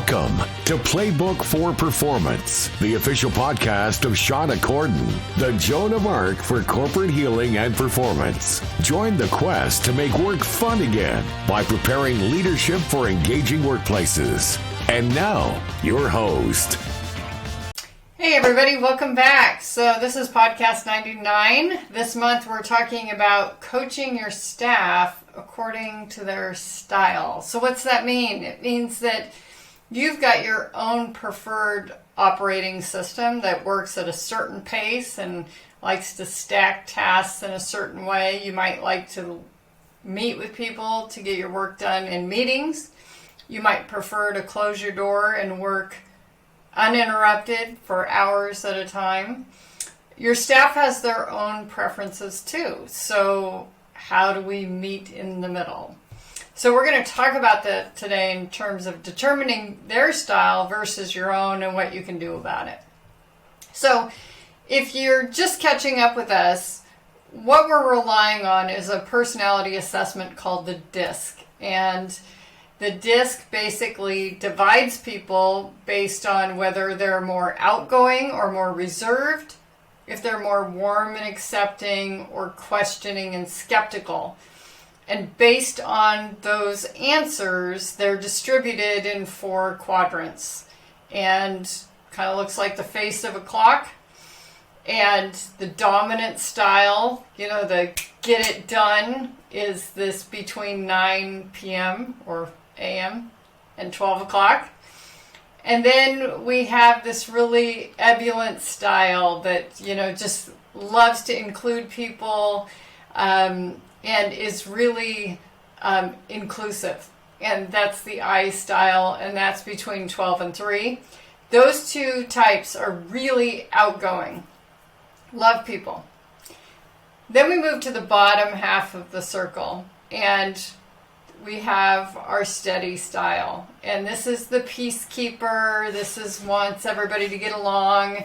Welcome to Playbook for Performance, the official podcast of Shauna Corden, the Joan of Arc for corporate healing and performance. Join the quest to make work fun again by preparing leadership for engaging workplaces. And now, your host. Hey everybody, welcome back. So this is podcast 99. This month we're talking about coaching your staff according to their style. So what's that mean? It means that you've got your own preferred operating system that works at a certain pace and likes to stack tasks in a certain way. You might like to meet with people to get your work done in meetings. You might prefer to close your door and work uninterrupted for hours at a time. Your staff has their own preferences too. So how do we meet in the middle? So we're going to talk about that today in terms of determining their style versus your own and what you can do about it. So if you're just catching up with us, what we're relying on is a personality assessment called the DISC. And the DISC basically divides people based on whether they're more outgoing or more reserved, if they're more warm and accepting or questioning and skeptical. And based on those answers, they're distributed in 4 quadrants. And kind of looks like the face of a clock. And the dominant style, the get it done, is this between 9 p.m. or a.m. and 12 o'clock. And then we have this really ebullient style that, just loves to include people and is really inclusive. And that's the I style, and that's between 12 and 3. Those 2 types are really outgoing. Love people. Then we move to the bottom half of the circle, and we have our steady style. And this is the peacekeeper. This is wants everybody to get along.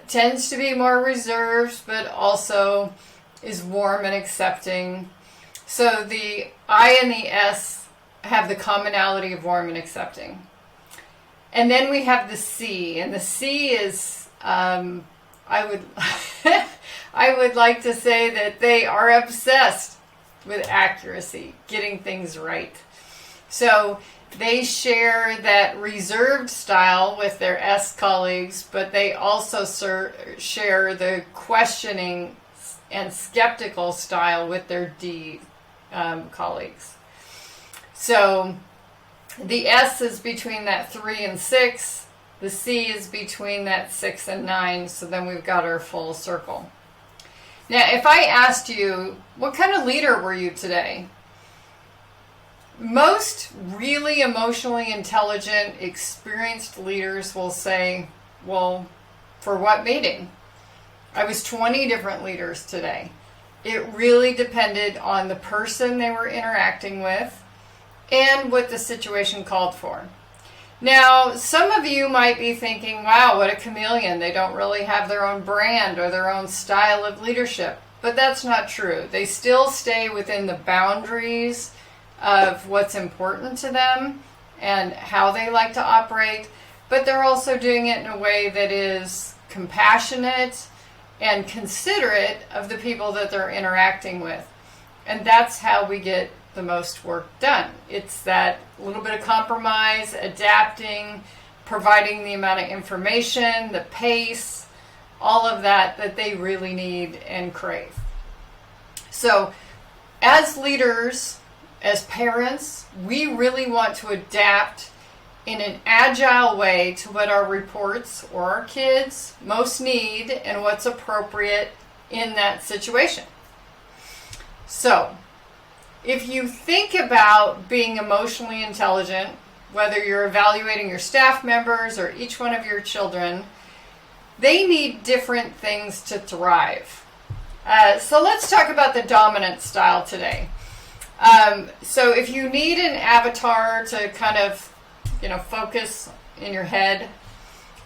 Tends to be more reserved, but also is warm and accepting. So the I and the S have the commonality of warm and accepting. And then we have the C. And the C is, I would like to say that they are obsessed with accuracy, getting things right. So they share that reserved style with their S colleagues, but they also share the questioning and skeptical style with their D colleagues. So the S is between that 3 and 6. The C is between that 6 and 9. So then we've got our full circle. Now, if I asked you, what kind of leader were you today? Most really emotionally intelligent, experienced leaders will say, well, for what meeting? I was 20 different leaders today. It really depended on the person they were interacting with and what the situation called for. Now, some of you might be thinking, wow, what a chameleon. They don't really have their own brand or their own style of leadership. But that's not true. They still stay within the boundaries of what's important to them and how they like to operate. But they're also doing it in a way that is compassionate and considerate of the people that they're interacting with. And that's how we get the most work done. It's that little bit of compromise, adapting, providing the amount of information, the pace, all of that they really need and crave. So as leaders, as parents, we really want to adapt in an agile way to what our reports or our kids most need and what's appropriate in that situation. So if you think about being emotionally intelligent, whether you're evaluating your staff members or each one of your children, they need different things to thrive. So let's talk about the dominant style today. So if you need an avatar to kind of, focus in your head,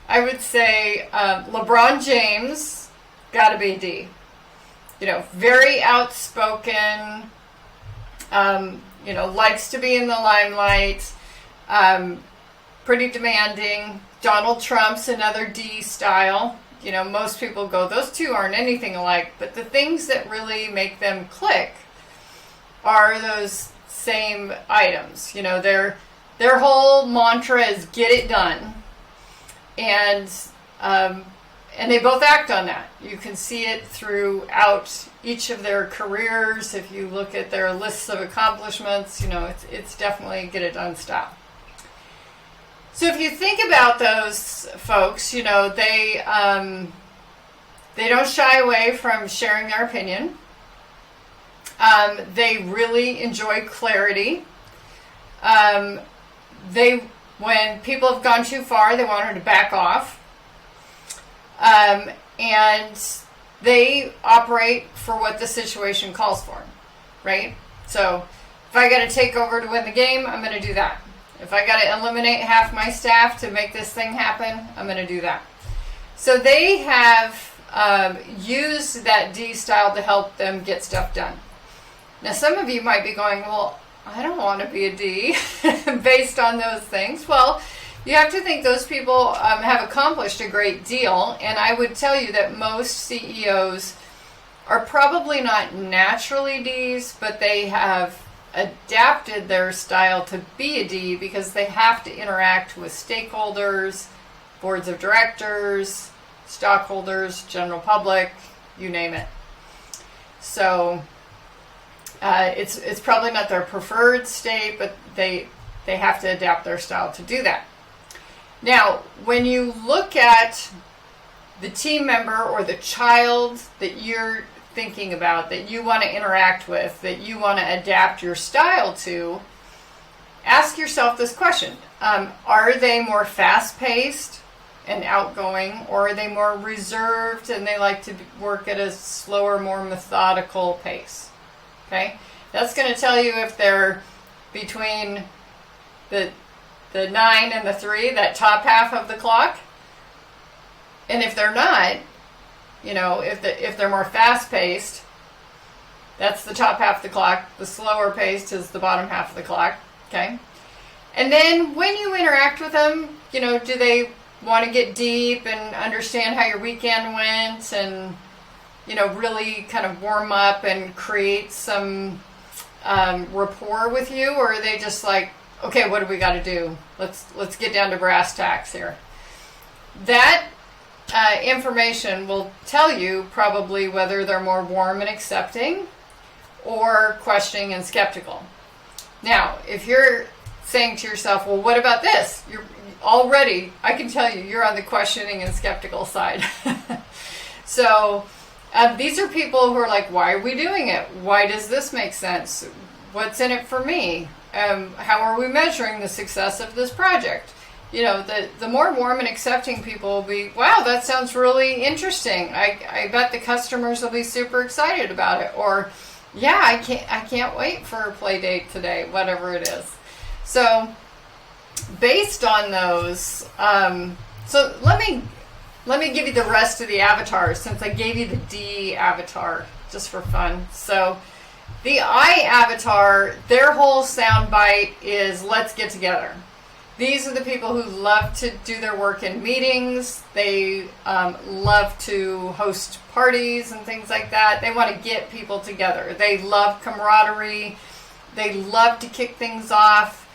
I would say LeBron James, gotta be D. Very outspoken, likes to be in the limelight, pretty demanding. Donald Trump's another D style. Most people go, those two aren't anything alike. But the things that really make them click are those same items. Their whole mantra is get it done. And they both act on that. You can see it throughout each of their careers. If you look at their lists of accomplishments, it's definitely get it done style. So if you think about those folks, they don't shy away from sharing their opinion. They really enjoy clarity. When people have gone too far, they want her to back off. And they operate for what the situation calls for, right? So if I got to take over to win the game, I'm going to do that. If I got to eliminate half my staff to make this thing happen, I'm going to do that. So they have used that D style to help them get stuff done. Now, some of you might be going, well, I don't want to be a D based on those things. Well, you have to think those people have accomplished a great deal. And I would tell you that most CEOs are probably not naturally Ds, but they have adapted their style to be a D because they have to interact with stakeholders, boards of directors, stockholders, general public, you name it. So it's probably not their preferred state, but they have to adapt their style to do that. Now, when you look at the team member or the child that you're thinking about, that you want to interact with, that you want to adapt your style to, ask yourself this question. Are they more fast-paced and outgoing, or are they more reserved and they like to work at a slower, more methodical pace? Okay? That's going to tell you if they're between the 9 and the 3, that top half of the clock. And if they're not, if they're more fast-paced, that's the top half of the clock. The slower paced is the bottom half of the clock. Okay? And then when you interact with them, do they want to get deep and understand how your weekend went and, really kind of warm up and create some rapport with you? Or are they just like, okay, what do we got to do? Let's get down to brass tacks here. That information will tell you probably whether they're more warm and accepting or questioning and skeptical. Now, if you're saying to yourself, well, what about this? You're already, I can tell you're on the questioning and skeptical side. So these are people who are like, why are we doing it? Why does this make sense? What's in it for me? How are we measuring the success of this project? The more warm and accepting people will be, wow, that sounds really interesting. I bet the customers will be super excited about it. Or, yeah, I can't wait for a play date today, whatever it is. So, based on those, so let me give you the rest of the avatars, since I gave you the D avatar just for fun. So, the I avatar, their whole soundbite is let's get together. These are the people who love to do their work in meetings. They love to host parties and things like that. They want to get people together. They love camaraderie. They love to kick things off.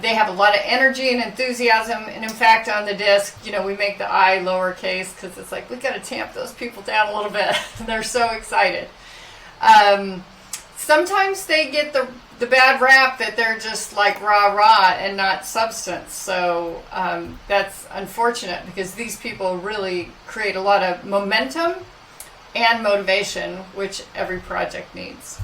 They have a lot of energy and enthusiasm. And in fact, on the disc, we make the I lowercase because it's like, we got to tamp those people down a little bit. They're so excited. Sometimes they get the bad rap that they're just like rah-rah and not substance. So that's unfortunate because these people really create a lot of momentum and motivation, which every project needs.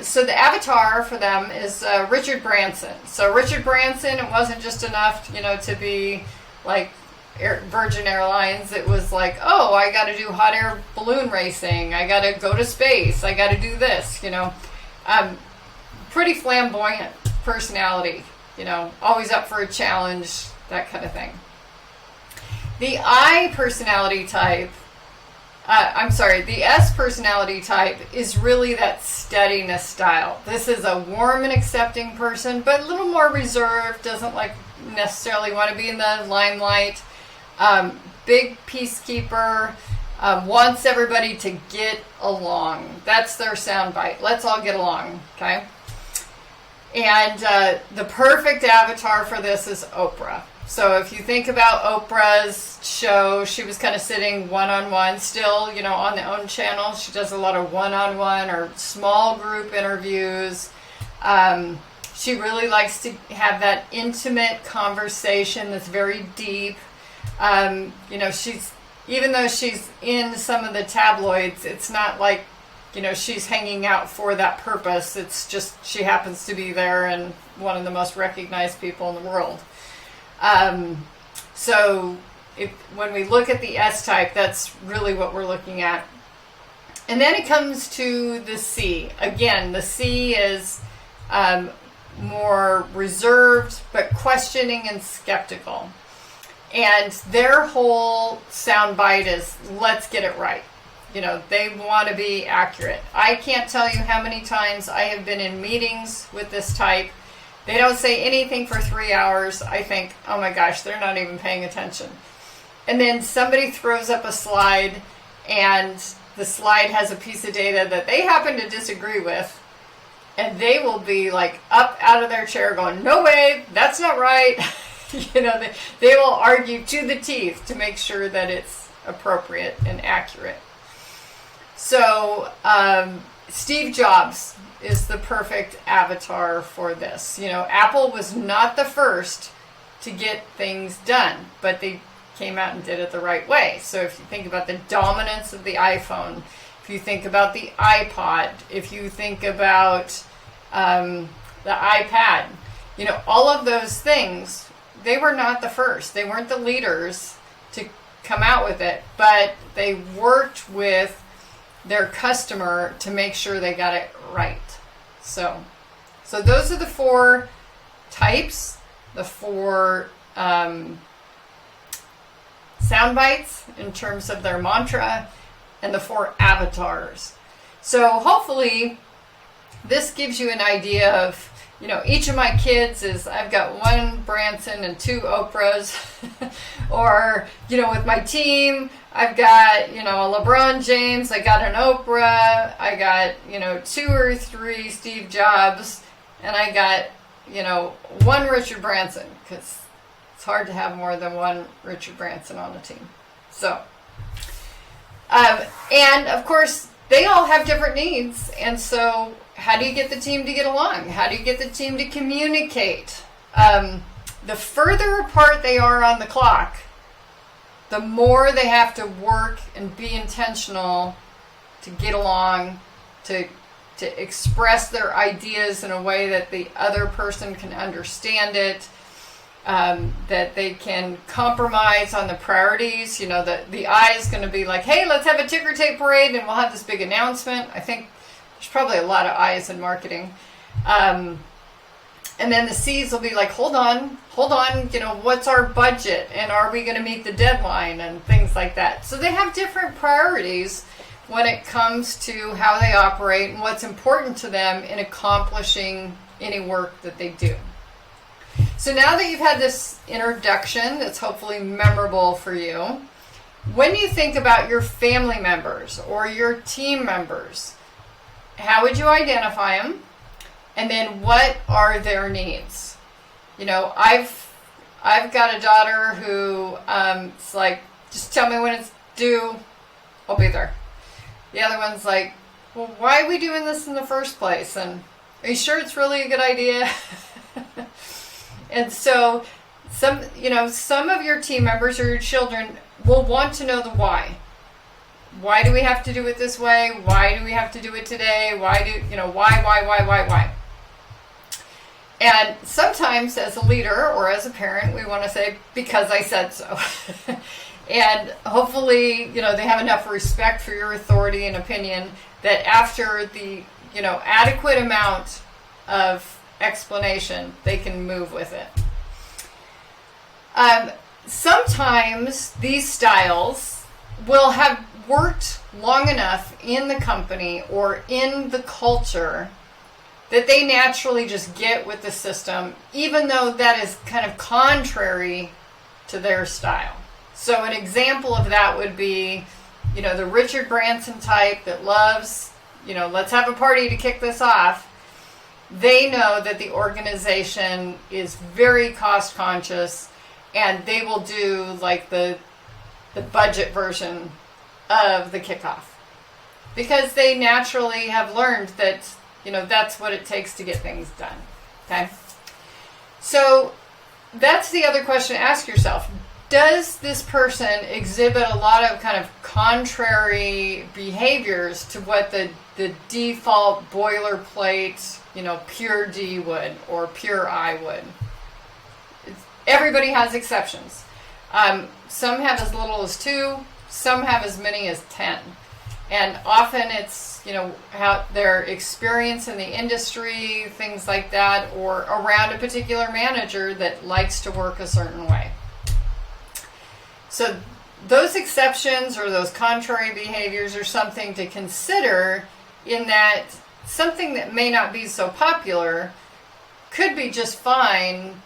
So the avatar for them is Richard Branson. So Richard Branson, it wasn't just enough, to be like Virgin Airlines. It was like, oh, I got to do hot air balloon racing. I got to go to space. I got to do this, Pretty flamboyant personality, always up for a challenge, that kind of thing. The I personality type, the S personality type is really that steadiness style. This is a warm and accepting person, but a little more reserved, doesn't like, necessarily want to be in the limelight. Big peacekeeper, wants everybody to get along. That's their soundbite. Let's all get along, okay? And the perfect avatar for this is Oprah. So if you think about Oprah's show, she was kind of sitting one-on-one still, on the OWN channel. She does a lot of one-on-one or small group interviews. She really likes to have that intimate conversation that's very deep. Even though she's in some of the tabloids, it's not like, she's hanging out for that purpose. It's just she happens to be there and one of the most recognized people in the world. So when we look at the S-type, that's really what we're looking at. And then it comes to the C. Again, the C is more reserved, but questioning and skeptical. And their whole soundbite is, let's get it right. They want to be accurate. I can't tell you how many times I have been in meetings with this type. They don't say anything for 3 hours. I think, oh my gosh, they're not even paying attention. And then somebody throws up a slide, and the slide has a piece of data that they happen to disagree with. And they will be like up out of their chair going, no way, that's not right. They will argue to the teeth to make sure that it's appropriate and accurate. So Steve Jobs is the perfect avatar for this. Apple was not the first to get things done, but they came out and did it the right way. So if you think about the dominance of the iPhone, if you think about the iPod, if you think about the iPad, all of those things, they were not the first. They weren't the leaders to come out with it, but they worked with their customer to make sure they got it right. So those are the 4 types, the 4 sound bites in terms of their mantra, and the 4 avatars. So hopefully this gives you an idea of, each of my kids is, I've got 1 Branson and 2 Oprahs. Or, with my team, I've got, a LeBron James, I got an Oprah, I got, 2 or 3 Steve Jobs, and I got, 1 Richard Branson, because it's hard to have more than 1 Richard Branson on a team. So, and of course, they all have different needs, and so how do you get the team to get along? How do you get the team to communicate? The further apart they are on the clock, the more they have to work and be intentional to get along, to express their ideas in a way that the other person can understand it, that they can compromise on the priorities. The I is going to be like, hey, let's have a ticker tape parade and we'll have this big announcement. I think there's probably a lot of I's in marketing. And then the C's will be like, hold on, what's our budget? And are we going to meet the deadline? And things like that. So they have different priorities when it comes to how they operate and what's important to them in accomplishing any work that they do. So now that you've had this introduction that's hopefully memorable for you, when you think about your family members or your team members, how would you identify them? And then what are their needs? I've got a daughter who it's like, just tell me when it's due, I'll be there. The other one's like, well, why are we doing this in the first place? And are you sure it's really a good idea? And so some of your team members or your children will want to know the why. Why do we have to do it this way? Why do we have to do it today? Why? And sometimes as a leader or as a parent, we want to say, because I said so. And hopefully, they have enough respect for your authority and opinion that after the, adequate amount of explanation, they can move with it. Sometimes these styles will have worked long enough in the company or in the culture that they naturally just get with the system, even though that is kind of contrary to their style. So an example of that would be, the Richard Branson type that loves, let's have a party to kick this off. They know that the organization is very cost conscious, and they will do like the budget version of the kickoff, because they naturally have learned that, that's what it takes to get things done. Okay. So that's the other question to ask yourself. Does this person exhibit a lot of kind of contrary behaviors to what the default boilerplate, pure D would or pure I would? Everybody has exceptions. Some have as little as 2, some have as many as 10. And often it's, how their experience in the industry, things like that, or around a particular manager that likes to work a certain way. So those exceptions or those contrary behaviors are something to consider, in that something that may not be so popular could be just fine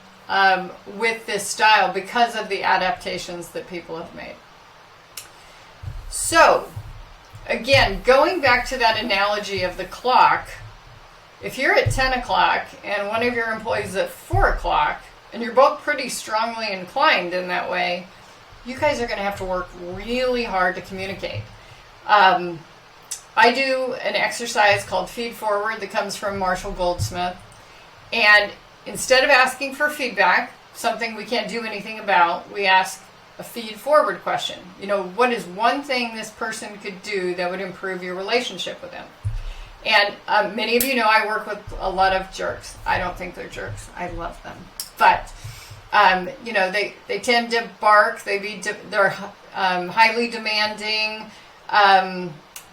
with this style because of the adaptations that people have made. So, again, going back to that analogy of the clock, if you're at 10 o'clock and one of your employees is at 4 o'clock, and you're both pretty strongly inclined in that way, you guys are going to have to work really hard to communicate. I do an exercise called Feed Forward that comes from Marshall Goldsmith. And instead of asking for feedback, something we can't do anything about, we ask a feed forward question. What is one thing this person could do that would improve your relationship with them? And many of you know I work with a lot of jerks. I don't think they're jerks. I love them. But, they tend to bark. They're highly demanding.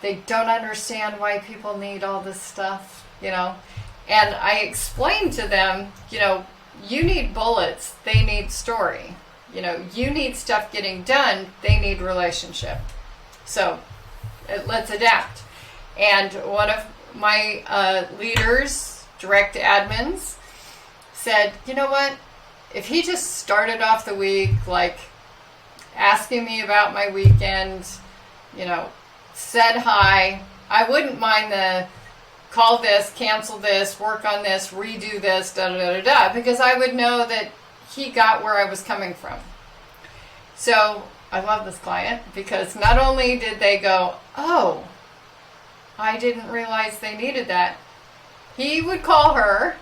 They don't understand why people need all this stuff, And I explain to them, you need bullets, they need story. You need stuff getting done, they need relationship. So let's adapt. And one of my leaders, direct admins, said, you know what? If he just started off the week like asking me about my weekend, said hi, I wouldn't mind the call this, cancel this, work on this, redo this, because I would know that he got where I was coming from. So I love this client, because not only did they go, oh, I didn't realize they needed that. He would call her,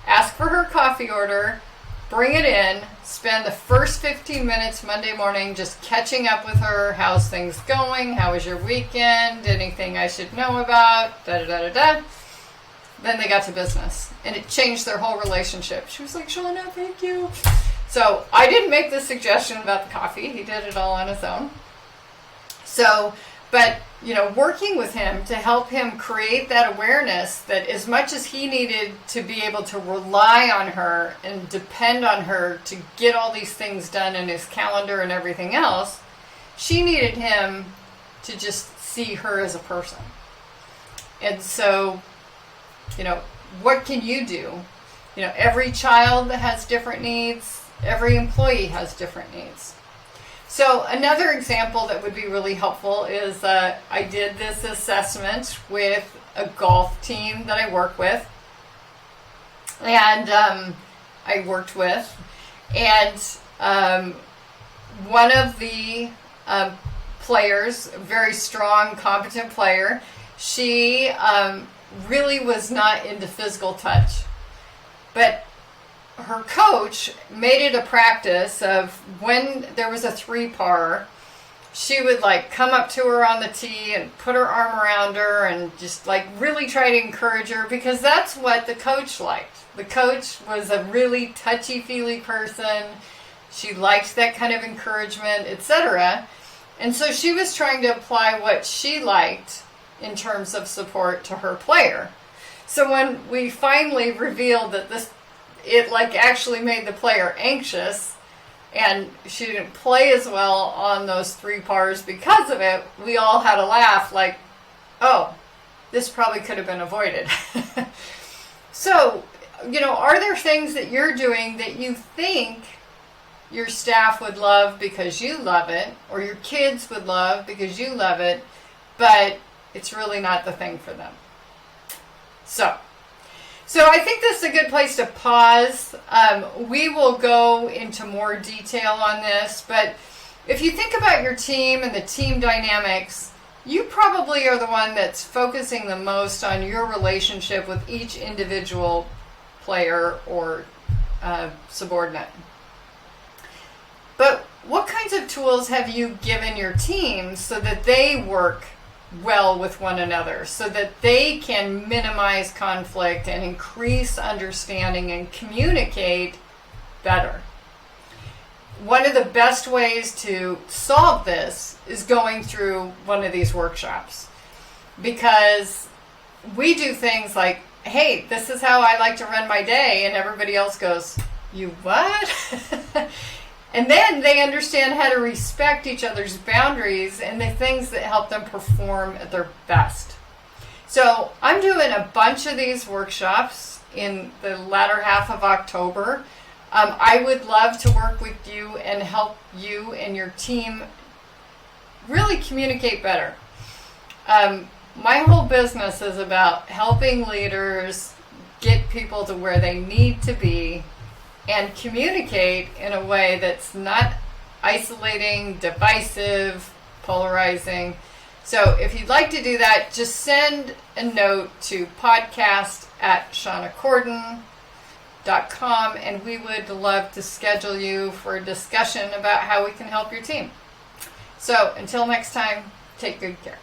ask for her coffee order, bring it in, spend the first 15 minutes Monday morning just catching up with her. How's things going? How was your weekend? Anything I should know about? Then they got to business, and it changed their whole relationship. She was like, Shauna, thank you. So I didn't make the suggestion about the coffee. He did it all on his own. So, but, working with him to help him create that awareness that as much as he needed to be able to rely on her and depend on her to get all these things done in his calendar and everything else, she needed him to just see her as a person. And so, what can you do? Every child has different needs. Every employee has different needs. So another example that would be really helpful is I did this assessment with a golf team that I work with. And one of the players, a very strong, competent player, she really was not into physical touch. But her coach made it a practice of when there was a 3-par, she would come up to her on the tee and put her arm around her and just really try to encourage her, because that's what the coach liked. The coach was a really touchy-feely person. She liked that kind of encouragement, etc. And so she was trying to apply what she liked in terms of support to her player. So when we finally revealed that it actually made the player anxious, and she didn't play as well on those 3 pars because of it, we all had a laugh oh, this probably could have been avoided. So, are there things that you're doing that you think your staff would love because you love it, or your kids would love because you love it, but it's really not the thing for them? So I think this is a good place to pause. We will go into more detail on this, but if you think about your team and the team dynamics, you probably are the one that's focusing the most on your relationship with each individual player or subordinate. But what kinds of tools have you given your team so that they work well with one another, so that they can minimize conflict and increase understanding and communicate better? One of the best ways to solve this is going through one of these workshops, because we do things like, hey, this is how I like to run my day, and everybody else goes, you what? And then they understand how to respect each other's boundaries and the things that help them perform at their best. So I'm doing a bunch of these workshops in the latter half of October. I would love to work with you and help you and your team really communicate better. My whole business is about helping leaders get people to where they need to be and communicate in a way that's not isolating, divisive, polarizing. So if you'd like to do that, just send a note to podcast@shaunacorden.com, and we would love to schedule you for a discussion about how we can help your team. So until next time, take good care.